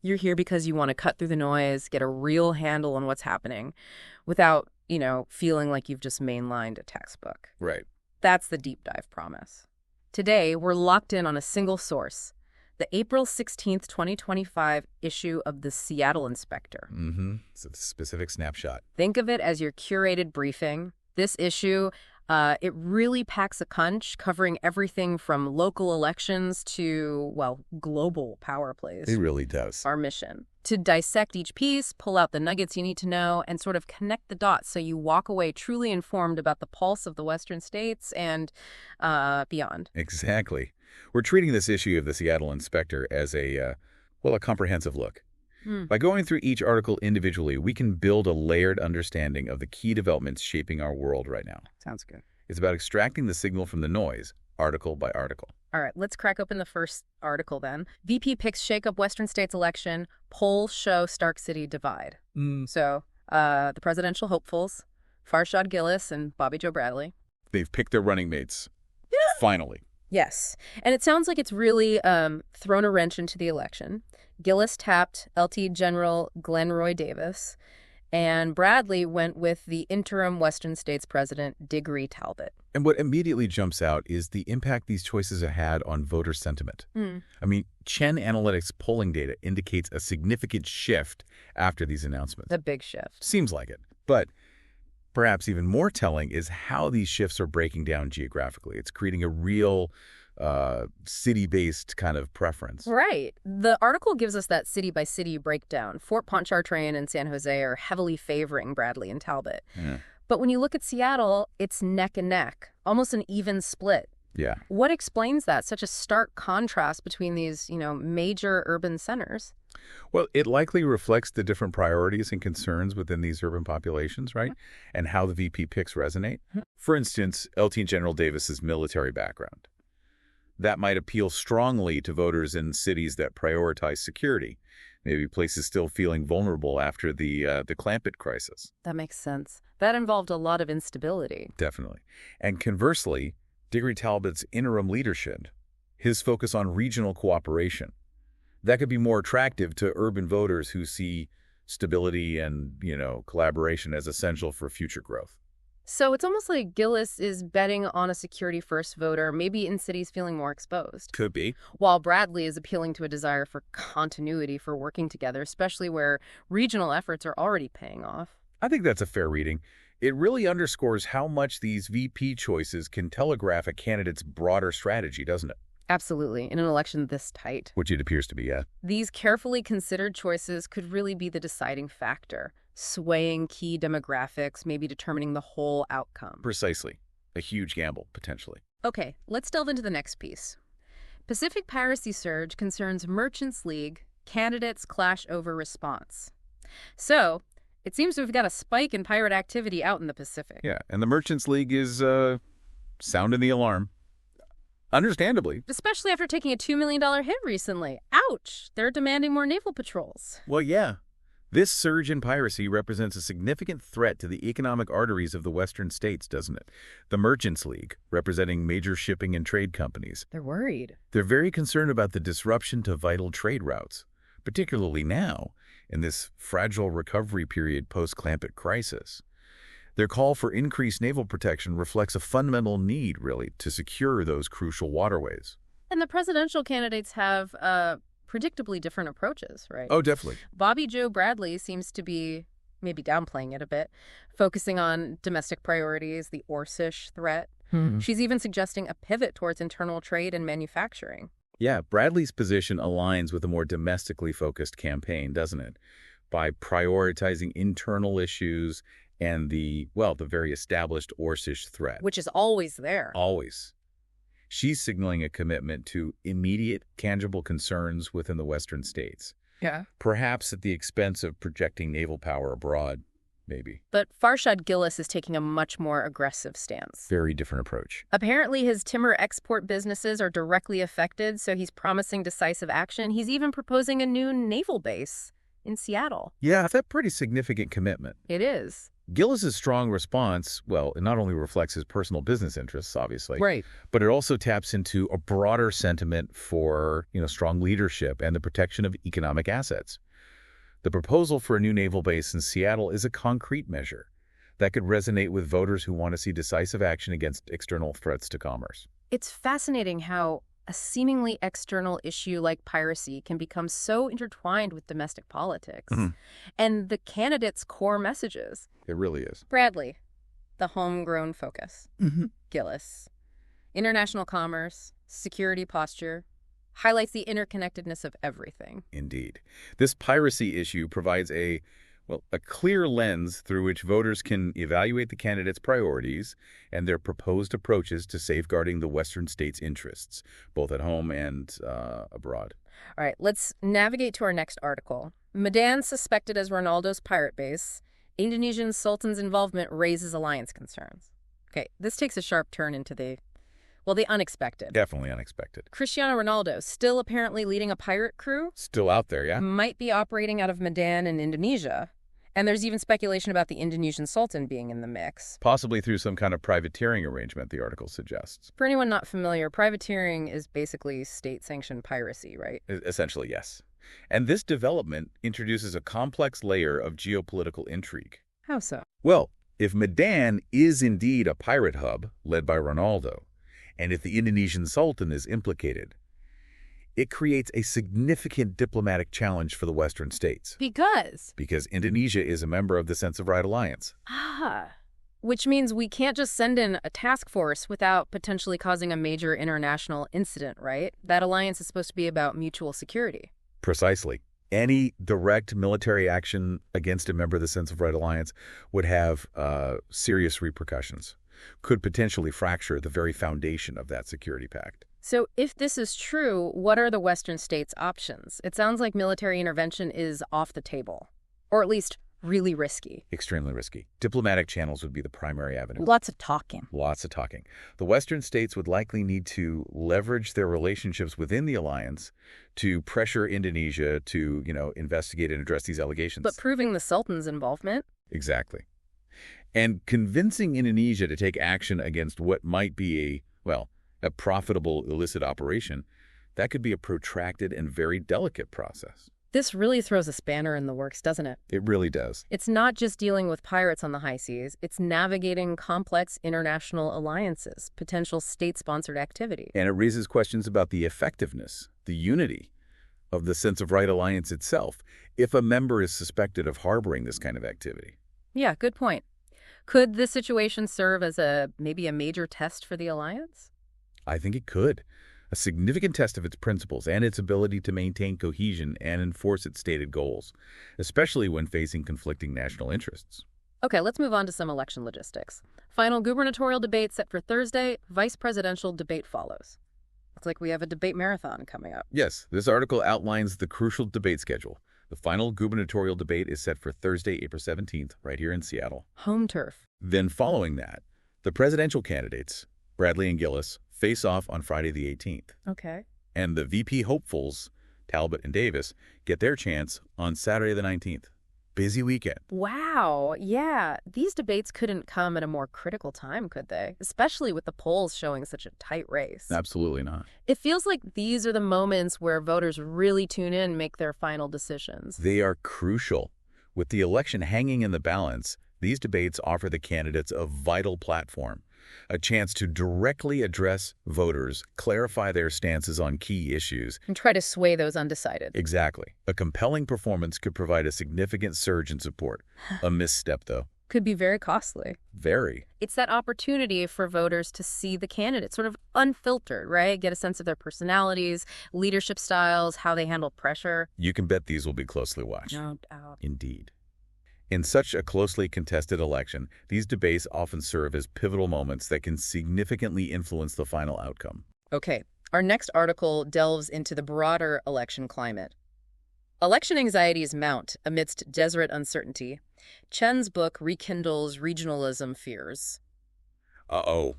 You're here because you want to cut through the noise, get a real handle on what's happening without, feeling like you've just mainlined a textbook. Right. That's the deep dive promise. Today, we're locked in on a single source, the April 16th, 2025 issue of the Seattle Inspector. It's a specific snapshot. Think of it as your curated briefing. This issue, it really packs a punch, covering everything from local elections to, global power plays. It really does. Our mission, to dissect each piece, pull out the nuggets you need to know, and sort of connect the dots so you walk away truly informed about the pulse of the Western states and beyond. Exactly. We're treating this issue of the Seattle Inspector as a comprehensive look. By going through each article individually, we can build a layered understanding of the key developments shaping our world right now. Sounds good. It's about extracting the signal from the noise, article by article. All right, let's crack open the first article then. VP picks shake up Western states election. Polls show Stark City divide. So, the presidential hopefuls, Farshad Gillis and Bobby Joe Bradley. They've picked their running mates. Finally. Yes. And it sounds like it's really thrown a wrench into the election. Gillis tapped LT General Glenn Roy Davis, and Bradley went with the interim Western States President, Diggory Talbot. And what immediately jumps out is the impact these choices have had on voter sentiment. I mean, Chen Analytics polling data indicates a significant shift after these announcements. A big shift. Seems like it. But perhaps even more telling is how these shifts are breaking down geographically. It's creating a real city-based kind of preference. Right. The article gives us that city-by-city breakdown. Fort Pontchartrain and San Jose are heavily favoring Bradley and Talbot. Yeah. But when you look at Seattle, it's neck and neck, almost an even split. Yeah. What explains that, such a stark contrast between these, major urban centers? Well, it likely reflects the different priorities and concerns within these urban populations, right? And how the VP picks resonate. For instance, LT General Davis's military background. That might appeal strongly to voters in cities that prioritize security, maybe places still feeling vulnerable after the Clampett crisis. That makes sense. That involved a lot of instability. Definitely. And conversely, Diggory Talbot's interim leadership, his focus on regional cooperation, that could be more attractive to urban voters who see stability and, collaboration as essential for future growth. So it's almost like Gillis is betting on a security-first voter, maybe in cities feeling more exposed. Could be. While Bradley is appealing to a desire for continuity, for working together, especially where regional efforts are already paying off. I think that's a fair reading. It really underscores how much these VP choices can telegraph a candidate's broader strategy, doesn't it? Absolutely, in an election this tight. Which it appears to be, yeah. These carefully considered choices could really be the deciding factor, swaying key demographics, maybe determining the whole outcome. Precisely. A huge gamble, potentially. Okay, let's delve into the next piece. Pacific piracy surge concerns Merchants League, candidates clash over response. So, it seems we've got a spike in pirate activity out in the Pacific. Yeah, and the Merchants League is sounding the alarm. Understandably. Especially after taking a $2 million hit recently. Ouch! They're demanding more naval patrols. Well, yeah. This surge in piracy represents a significant threat to the economic arteries of the Western states, doesn't it? The Merchants League, representing major shipping and trade companies. They're worried. They're very concerned about the disruption to vital trade routes, particularly now, in this fragile recovery period post-Clampett crisis. Their call for increased naval protection reflects a fundamental need, really, to secure those crucial waterways. And the presidential candidates have predictably different approaches, right? Oh, definitely. Bobby Joe Bradley seems to be maybe downplaying it a bit, focusing on domestic priorities, the Orsish threat. She's even suggesting a pivot towards internal trade and manufacturing. Yeah, Bradley's position aligns with a more domestically focused campaign, doesn't it? By prioritizing internal issues and the very established Orsish threat. Which is always there. Always. She's signaling a commitment to immediate, tangible concerns within the Western states. Yeah. Perhaps at the expense of projecting naval power abroad, maybe. But Farshad Gillis is taking a much more aggressive stance. Very different approach. Apparently, his timber export businesses are directly affected, so he's promising decisive action. He's even proposing a new naval base in Seattle. Yeah, that's a pretty significant commitment. It is. Gillis's strong response, well, it not only reflects his personal business interests, obviously, Right. but it also taps into a broader sentiment for, strong leadership and the protection of economic assets. The proposal for a new naval base in Seattle is a concrete measure that could resonate with voters who want to see decisive action against external threats to commerce. It's fascinating how a seemingly external issue like piracy can become so intertwined with domestic politics and the candidates' core messages. It really is. Bradley, the homegrown focus. Gillis, international commerce, security posture, highlights the interconnectedness of everything. Indeed. This piracy issue provides a clear lens through which voters can evaluate the candidates' priorities and their proposed approaches to safeguarding the Western states' interests, both at home and abroad. All right, let's navigate to our next article. Medan suspected as Ronaldo's pirate base. Indonesian Sultan's involvement raises alliance concerns. Okay, this takes a sharp turn into the unexpected. Definitely unexpected. Cristiano Ronaldo, still apparently leading a pirate crew, Still out there, yeah? might be operating out of Medan in Indonesia. And there's even speculation about the Indonesian Sultan being in the mix. Possibly through some kind of privateering arrangement, the article suggests. For anyone not familiar, privateering is basically state-sanctioned piracy, right? Essentially, yes. And this development introduces a complex layer of geopolitical intrigue. How so? Well, if Medan is indeed a pirate hub led by Ronaldo, and if the Indonesian Sultan is implicated, it creates a significant diplomatic challenge for the Western states. Because Indonesia is a member of the Sense of Right alliance. Which means we can't just send in a task force without potentially causing a major international incident, right? That alliance is supposed to be about mutual security. Precisely. Any direct military action against a member of the Sense of Right alliance would have serious repercussions, could potentially fracture the very foundation of that security pact. So if this is true, what are the Western states' options? It sounds like military intervention is off the table, or at least really risky. Extremely risky. Diplomatic channels would be the primary avenue. Lots of talking. Lots of talking. The Western states would likely need to leverage their relationships within the alliance to pressure Indonesia to, investigate and address these allegations. But proving the Sultan's involvement? Exactly. And convincing Indonesia to take action against what might be a profitable illicit operation, that could be a protracted and very delicate process. This really throws a spanner in the works, doesn't it? It really does. It's not just dealing with pirates on the high seas, it's navigating complex international alliances, potential state-sponsored activity. And it raises questions about the effectiveness, the unity of the Sense of Right alliance itself, if a member is suspected of harboring this kind of activity. Yeah, good point. Could this situation serve as maybe a major test for the alliance? I think it could. A significant test of its principles and its ability to maintain cohesion and enforce its stated goals, especially when facing conflicting national interests. Okay, let's move on to some election logistics. Final gubernatorial debate set for Thursday. Vice presidential debate follows. Looks like we have a debate marathon coming up. Yes, this article outlines the crucial debate schedule. The final gubernatorial debate is set for Thursday, April 17th, right here in Seattle. Home turf. Then following that, the presidential candidates, Bradley and Gillis, face off on Friday the 18th. Okay. And the VP hopefuls, Talbot and Davis, get their chance on Saturday the 19th. Busy weekend. Wow. Yeah. These debates couldn't come at a more critical time, could they? Especially with the polls showing such a tight race. Absolutely not. It feels like these are the moments where voters really tune in and make their final decisions. They are crucial. With the election hanging in the balance, these debates offer the candidates a vital platform, a chance to directly address voters, clarify their stances on key issues, and try to sway those undecided. Exactly. A compelling performance could provide a significant surge in support. A misstep, though. Could be very costly. Very. It's that opportunity for voters to see the candidates sort of unfiltered, right? Get a sense of their personalities, leadership styles, how they handle pressure. You can bet these will be closely watched. No doubt. Indeed. In such a closely contested election, these debates often serve as pivotal moments that can significantly influence the final outcome. Okay, our next article delves into the broader election climate. Election anxieties mount amidst Deseret uncertainty. Chen's book rekindles regionalism fears. Uh-oh.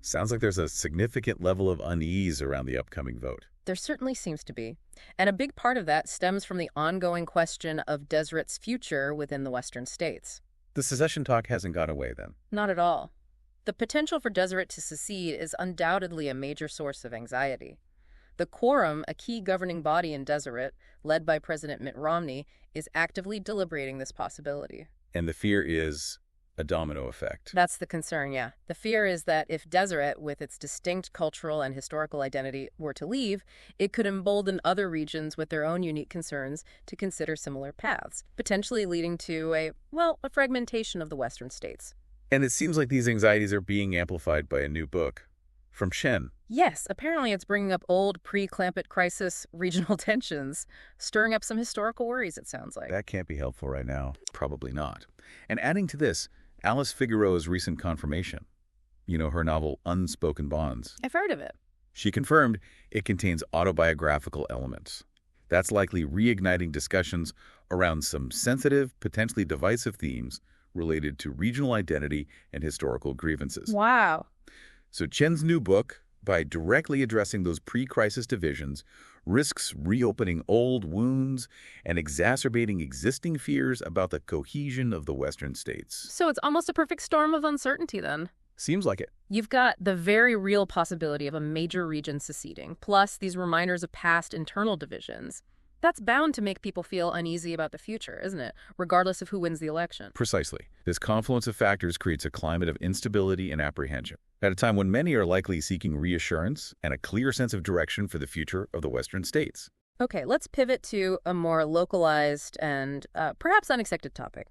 Sounds like there's a significant level of unease around the upcoming vote. There certainly seems to be. And a big part of that stems from the ongoing question of Deseret's future within the Western states. The secession talk hasn't gone away then. Not at all. The potential for Deseret to secede is undoubtedly a major source of anxiety. The Quorum, a key governing body in Deseret, led by President Mitt Romney, is actively deliberating this possibility. And the fear is a domino effect. That's the concern, yeah. The fear is that if Deseret, with its distinct cultural and historical identity, were to leave, it could embolden other regions with their own unique concerns to consider similar paths, potentially leading to a fragmentation of the Western states. And it seems like these anxieties are being amplified by a new book from Shen. Yes, apparently it's bringing up old pre-Clampett crisis regional tensions, stirring up some historical worries, it sounds like. That can't be helpful right now. Probably not. And adding to this, Alice Figueroa's recent confirmation. You know, her novel Unspoken Bonds. I've heard of it. She confirmed it contains autobiographical elements. That's likely reigniting discussions around some sensitive, potentially divisive themes related to regional identity and historical grievances. Wow. So Chen's new book, by directly addressing those pre-crisis divisions, risks reopening old wounds and exacerbating existing fears about the cohesion of the Western states. So it's almost a perfect storm of uncertainty then. Seems like it. You've got the very real possibility of a major region seceding, plus these reminders of past internal divisions. That's bound to make people feel uneasy about the future, isn't it? Regardless of who wins the election. Precisely. This confluence of factors creates a climate of instability and apprehension, at a time when many are likely seeking reassurance and a clear sense of direction for the future of the Western states. Okay, let's pivot to a more localized and perhaps unexpected topic.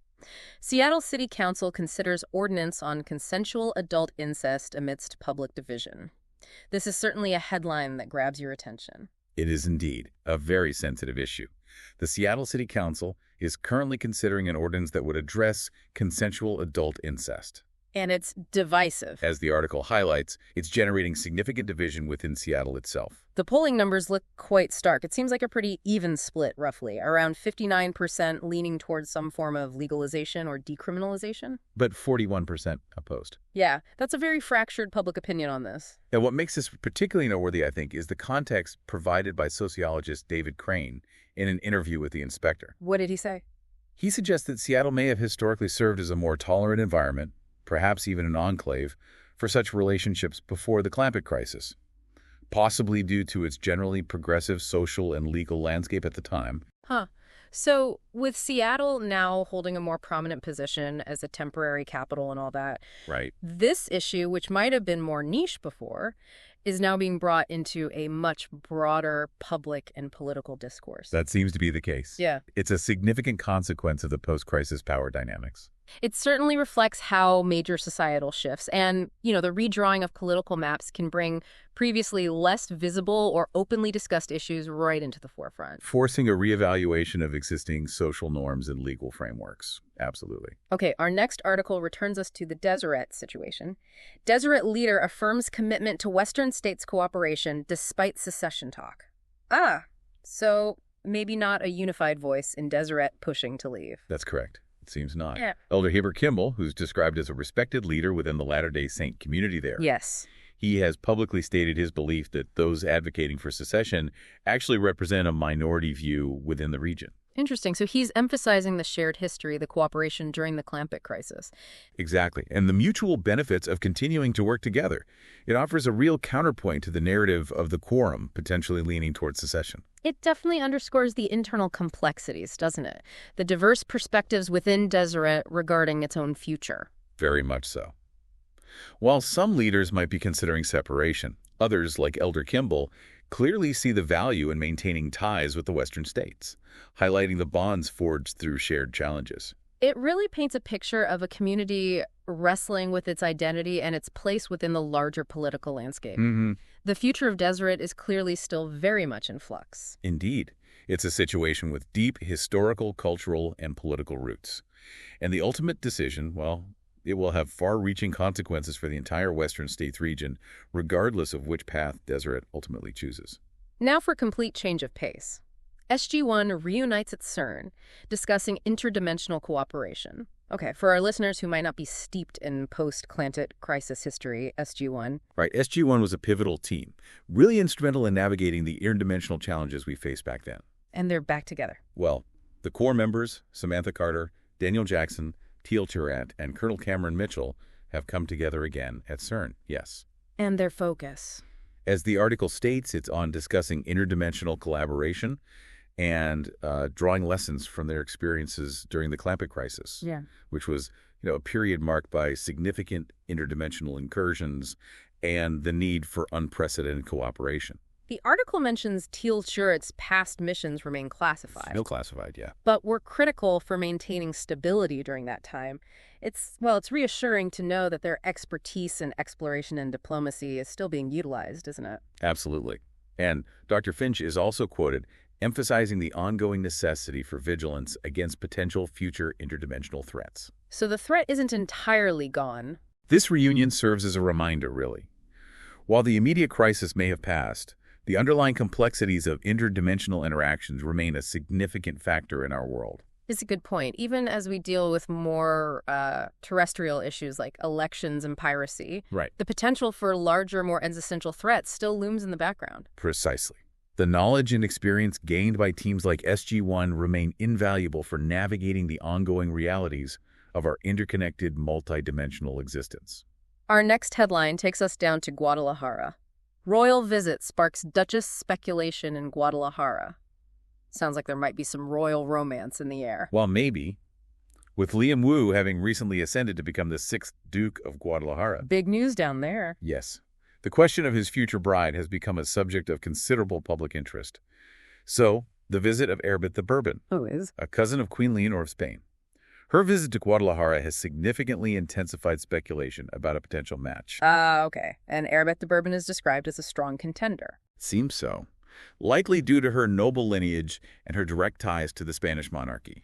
Seattle City Council considers ordinance on consensual adult incest amidst public division. This is certainly a headline that grabs your attention. It is indeed a very sensitive issue. The Seattle City Council is currently considering an ordinance that would address consensual adult incest. And it's divisive. As the article highlights, it's generating significant division within Seattle itself. The polling numbers look quite stark. It seems like a pretty even split, roughly, around 59% leaning towards some form of legalization or decriminalization. But 41% opposed. Yeah, that's a very fractured public opinion on this. And what makes this particularly noteworthy, I think, is the context provided by sociologist David Crane in an interview with the Inspector. What did he say? He suggests that Seattle may have historically served as a more tolerant environment, perhaps even an enclave, for such relationships before the Clampett crisis, possibly due to its generally progressive social and legal landscape at the time. Huh. So with Seattle now holding a more prominent position as a temporary capital and all that, Right. this issue, which might have been more niche before, is now being brought into a much broader public and political discourse. That seems to be the case. Yeah. It's a significant consequence of the post-crisis power dynamics. It certainly reflects how major societal shifts and, the redrawing of political maps can bring previously less visible or openly discussed issues right into the forefront. Forcing a reevaluation of existing social norms and legal frameworks. Absolutely. Okay, our next article returns us to the Deseret situation. Deseret leader affirms commitment to Western states cooperation despite secession talk. So maybe not a unified voice in Deseret pushing to leave. That's correct. It seems not. Yeah. Elder Heber Kimball, who's described as a respected leader within the Latter-day Saint community there. Yes. He has publicly stated his belief that those advocating for secession actually represent a minority view within the region. Interesting. So he's emphasizing the shared history, the cooperation during the Clampett crisis. Exactly. And the mutual benefits of continuing to work together. It offers a real counterpoint to the narrative of the Quorum potentially leaning towards secession. It definitely underscores the internal complexities, doesn't it? The diverse perspectives within Deseret regarding its own future. Very much so. While some leaders might be considering separation, others, like Elder Kimball, clearly see the value in maintaining ties with the Western states, highlighting the bonds forged through shared challenges. It really paints a picture of a community wrestling with its identity and its place within the larger political landscape. The future of Deseret is clearly still very much in flux. Indeed. It's a situation with deep historical, cultural, and political roots. And the ultimate decision, well, it will have far-reaching consequences for the entire Western states region, regardless of which path Deseret ultimately chooses. Now for complete change of pace. SG1 reunites at CERN, discussing interdimensional cooperation. Okay, for our listeners who might not be steeped in post-Clampett crisis history, SG1. Right, SG1 was a pivotal team, really instrumental in navigating the interdimensional challenges we faced back then. And they're back together. Well, the core members, Samantha Carter, Daniel Jackson, Teal Turret and Colonel Cameron Mitchell have come together again at CERN, yes. And their focus. As the article states, it's on discussing interdimensional collaboration and drawing lessons from their experiences during the Clampett crisis, which was a period marked by significant interdimensional incursions and the need for unprecedented cooperation. The article mentions Teal Turret's past missions remain classified. Still classified, yeah. But were critical for maintaining stability during that time. It's reassuring to know that their expertise in exploration and diplomacy is still being utilized, isn't it? Absolutely. And Dr. Finch is also quoted emphasizing the ongoing necessity for vigilance against potential future interdimensional threats. So the threat isn't entirely gone. This reunion serves as a reminder, really. While the immediate crisis may have passed, the underlying complexities of interdimensional interactions remain a significant factor in our world. It's a good point. Even as we deal with more terrestrial issues like elections and piracy, the potential for larger, more existential threats still looms in the background. Precisely. The knowledge and experience gained by teams like SG-1 remain invaluable for navigating the ongoing realities of our interconnected, multidimensional existence. Our next headline takes us down to Guadalajara. Royal visit sparks Duchess speculation in Guadalajara. Sounds like there might be some royal romance in the air. Well, maybe. With Liam Wu having recently ascended to become the 6th Duke of Guadalajara. Big news down there. Yes. The question of his future bride has become a subject of considerable public interest. So, the visit of Erbit the Bourbon, a cousin of Queen Leonor of Spain. Her visit to Guadalajara has significantly intensified speculation about a potential match. Okay. And Erbit the Bourbon is described as a strong contender. Seems so. Likely due to her noble lineage and her direct ties to the Spanish monarchy.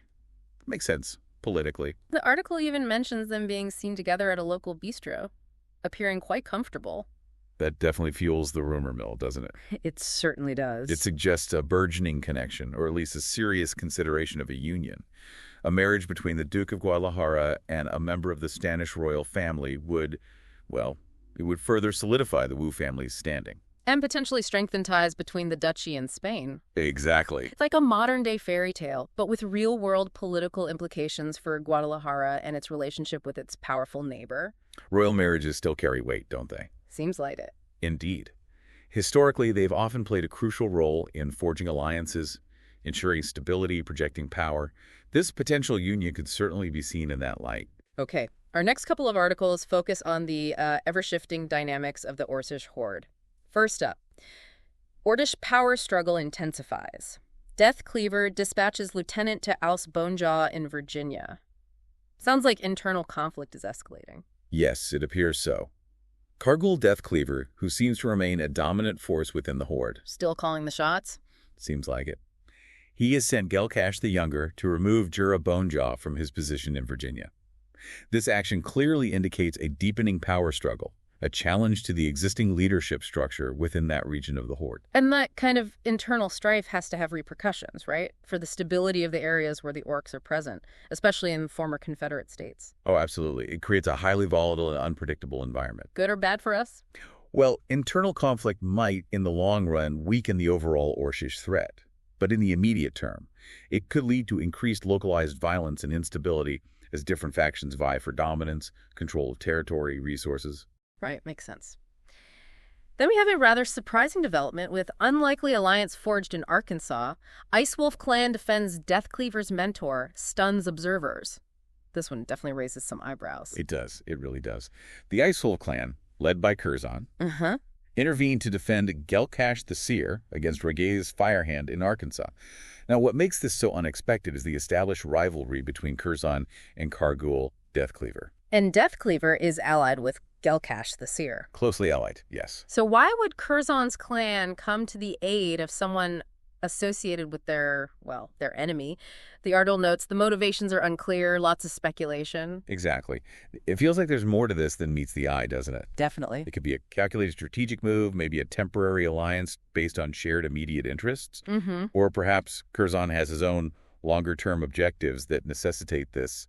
Makes sense, politically. The article even mentions them being seen together at a local bistro, appearing quite comfortable. That definitely fuels the rumor mill, doesn't it? It certainly does. It suggests a burgeoning connection, or at least a serious consideration of a union. A marriage between the Duke of Guadalajara and a member of the Spanish royal family would further solidify the Wu family's standing. And potentially strengthen ties between the duchy and Spain. Exactly. It's like a modern-day fairy tale, but with real-world political implications for Guadalajara and its relationship with its powerful neighbor. Royal marriages still carry weight, don't they? Seems like it. Indeed. Historically, they've often played a crucial role in forging alliances, ensuring stability, projecting power. This potential union could certainly be seen in that light. Okay. Our next couple of articles focus on the ever-shifting dynamics of the Orcish horde. First up, Orcish power struggle intensifies. Death Cleaver dispatches lieutenant to oust Bonejaw in Virginia. Sounds like internal conflict is escalating. Yes, it appears so. Cargul Death Cleaver, who seems to remain a dominant force within the horde. Still calling the shots? Seems like it. He has sent Gelkash the Younger to remove Jura Bonejaw from his position in Virginia. This action clearly indicates a deepening power struggle, a challenge to the existing leadership structure within that region of the horde. And that kind of internal strife has to have repercussions, right? For the stability of the areas where the orcs are present, especially in former Confederate states. Oh, absolutely. It creates a highly volatile and unpredictable environment. Good or bad for us? Well, internal conflict might, in the long run, weaken the overall Orcish threat. But in the immediate term, it could lead to increased localized violence and instability as different factions vie for dominance, control of territory, resources. Right, makes sense. Then we have a rather surprising development with unlikely alliance forged in Arkansas. Ice Wolf clan defends Death Cleaver's mentor, stuns observers. This one definitely raises some eyebrows. It does. It really does. The Ice Wolf clan, led by Curzon, intervened to defend Gelkash the Seer against Rege's Firehand in Arkansas. Now, what makes this so unexpected is the established rivalry between Curzon and Cargul Death Cleaver. And Death Cleaver is allied with Gelkash the Seer. Closely allied, yes. So why would Curzon's clan come to the aid of someone associated with their enemy? The article notes the motivations are unclear, lots of speculation. Exactly. It feels like there's more to this than meets the eye, doesn't it? Definitely. It could be a calculated strategic move, maybe a temporary alliance based on shared immediate interests, or perhaps Curzon has his own longer-term objectives that necessitate this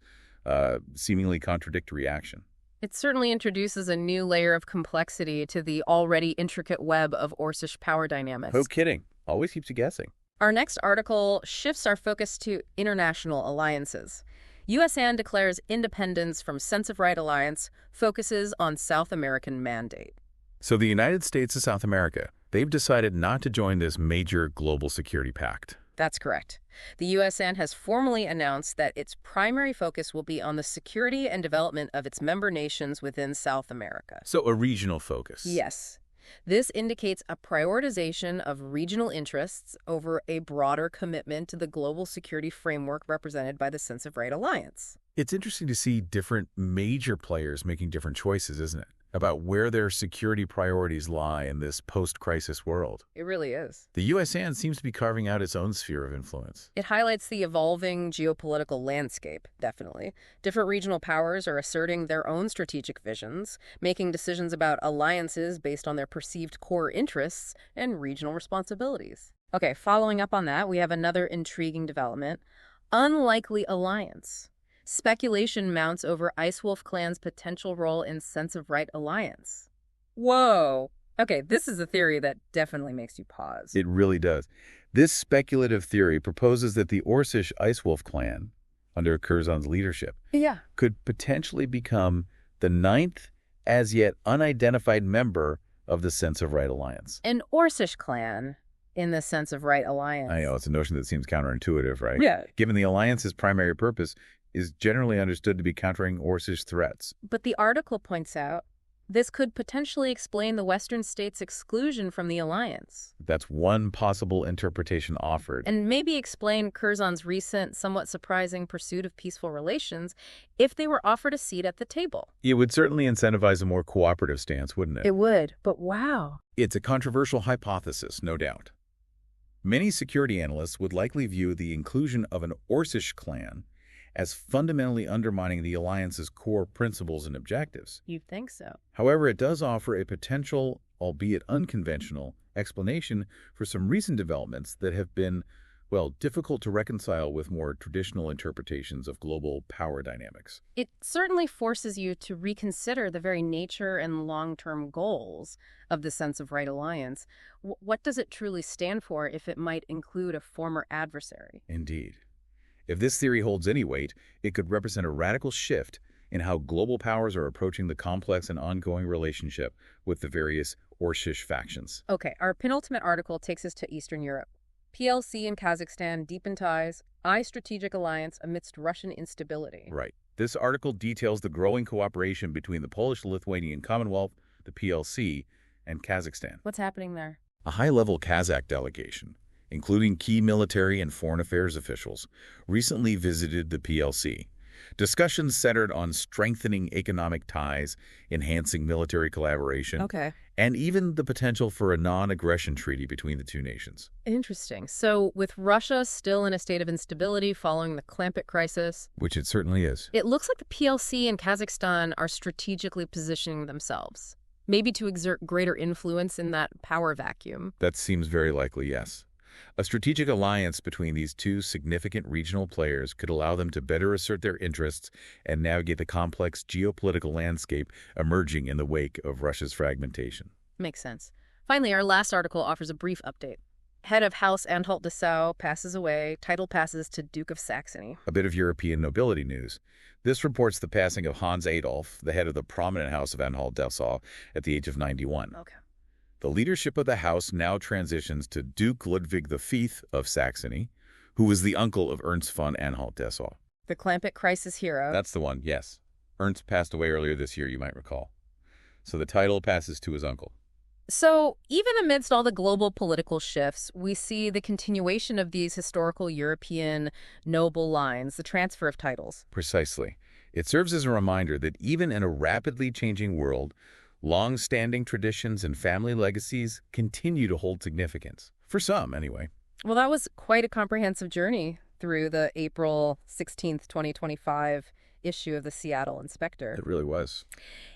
seemingly contradictory action. It certainly introduces a new layer of complexity to the already intricate web of Orcish power dynamics. No kidding. Always keeps you guessing. Our next article shifts our focus to international alliances. USAN declares independence from Sense of Right alliance, focuses on South American mandate. So the United States and South America, they've decided not to join this major global security pact. That's correct. The USAN has formally announced that its primary focus will be on the security and development of its member nations within South America. So a regional focus. Yes. This indicates a prioritization of regional interests over a broader commitment to the global security framework represented by the Sense of Right alliance. It's interesting to see different major players making different choices, isn't it? About where their security priorities lie in this post-crisis world. It really is. The USAN seems to be carving out its own sphere of influence. It highlights the evolving geopolitical landscape, definitely. Different regional powers are asserting their own strategic visions, making decisions about alliances based on their perceived core interests and regional responsibilities. Okay, following up on that, we have another intriguing development. Unlikely alliance. Speculation mounts over Ice Wolf Clan's potential role in Sense of Right alliance. Whoa. Okay, this is a theory that definitely makes you pause. It really does. This speculative theory proposes that the Orcish Ice Wolf clan, under Curzon's leadership, could potentially become the 9th as yet unidentified member of the Sense of Right alliance. An Orcish clan in the Sense of Right alliance. I know, it's a notion that seems counterintuitive, right? Yeah. Given the alliance's primary purpose is generally understood to be countering Orcish threats. But the article points out this could potentially explain the Western states' exclusion from the alliance. That's one possible interpretation offered. And maybe explain Curzon's recent, somewhat surprising pursuit of peaceful relations if they were offered a seat at the table. It would certainly incentivize a more cooperative stance, wouldn't it? It would, but wow. It's a controversial hypothesis, no doubt. Many security analysts would likely view the inclusion of an Orcish clan as fundamentally undermining the alliance's core principles and objectives. You'd think so. However, it does offer a potential, albeit unconventional, explanation for some recent developments that have been, well, difficult to reconcile with more traditional interpretations of global power dynamics. It certainly forces you to reconsider the very nature and long-term goals of the Sense of Right alliance. What does it truly stand for if it might include a former adversary? Indeed. If this theory holds any weight, it could represent a radical shift in how global powers are approaching the complex and ongoing relationship with the various Orcish factions. Okay, our penultimate article takes us to Eastern Europe. PLC and Kazakhstan deepen ties, eye strategic alliance amidst Russian instability. Right. This article details the growing cooperation between the Polish-Lithuanian Commonwealth, the PLC, and Kazakhstan. What's happening there? A high-level Kazakh delegation, including key military and foreign affairs officials, recently visited the PLC. Discussions centered on strengthening economic ties, enhancing military collaboration, and even the potential for a non-aggression treaty between the two nations. Interesting. So with Russia still in a state of instability following the Clampett crisis, Which it certainly is. it looks like the PLC and Kazakhstan are strategically positioning themselves, maybe to exert greater influence in that power vacuum. That seems very likely, yes. A strategic alliance between these two significant regional players could allow them to better assert their interests and navigate the complex geopolitical landscape emerging in the wake of Russia's fragmentation. Makes sense. Finally, our last article offers a brief update. Head of House Anhalt-Dessau passes away. Title passes to Duke of Saxony. A bit of European nobility news. This reports the passing of Hans Adolf, the head of the prominent House of Anhalt-Dessau, at the age of 91. Okay. The leadership of the house now transitions to Duke Ludwig V of Saxony, who was the uncle of Ernst von Anhalt-Dessau. The Clampett crisis hero. That's the one, yes. Ernst passed away earlier this year, you might recall. So the title passes to his uncle. So even amidst all the global political shifts, we see the continuation of these historical European noble lines, the transfer of titles. Precisely. It serves as a reminder that even in a rapidly changing world, long-standing traditions and family legacies continue to hold significance. For some, anyway. Well, that was quite a comprehensive journey through the April 16th, 2025 issue of the Seattle Inspector. It really was.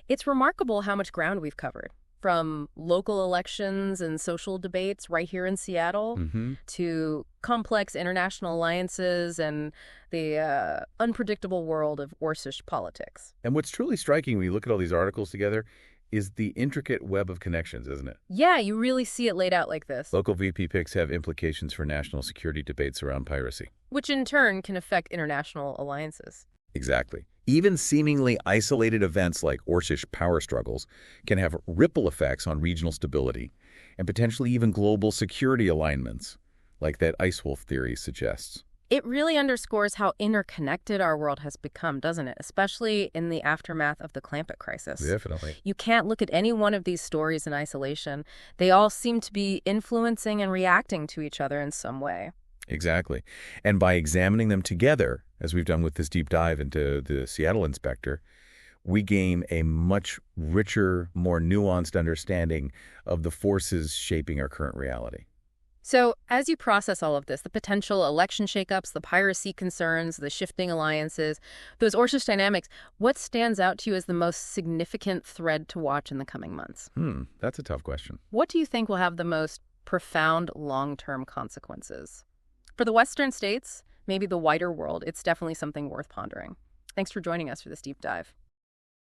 It's remarkable how much ground we've covered, from local elections and social debates right here in Seattle to complex international alliances and the unpredictable world of Orcish politics. And what's truly striking when you look at all these articles together is the intricate web of connections, isn't it? Yeah, you really see it laid out like this. Local VP picks have implications for national security debates around piracy, Which in turn can affect international alliances. Exactly. Even seemingly isolated events like Orcish power struggles can have ripple effects on regional stability and potentially even global security alignments, like that ice wolf theory suggests. It really underscores how interconnected our world has become, doesn't it? Especially in the aftermath of the climate crisis. Definitely. You can't look at any one of these stories in isolation. They all seem to be influencing and reacting to each other in some way. Exactly. And by examining them together, as we've done with this deep dive into the Seattle Inspector, we gain a much richer, more nuanced understanding of the forces shaping our current reality. So, as you process all of this, the potential election shakeups, the piracy concerns, the shifting alliances, those Orcish dynamics, what stands out to you as the most significant thread to watch in the coming months? That's a tough question. What do you think will have the most profound long-term consequences? For the Western states, maybe the wider world, it's definitely something worth pondering. Thanks for joining us for this deep dive.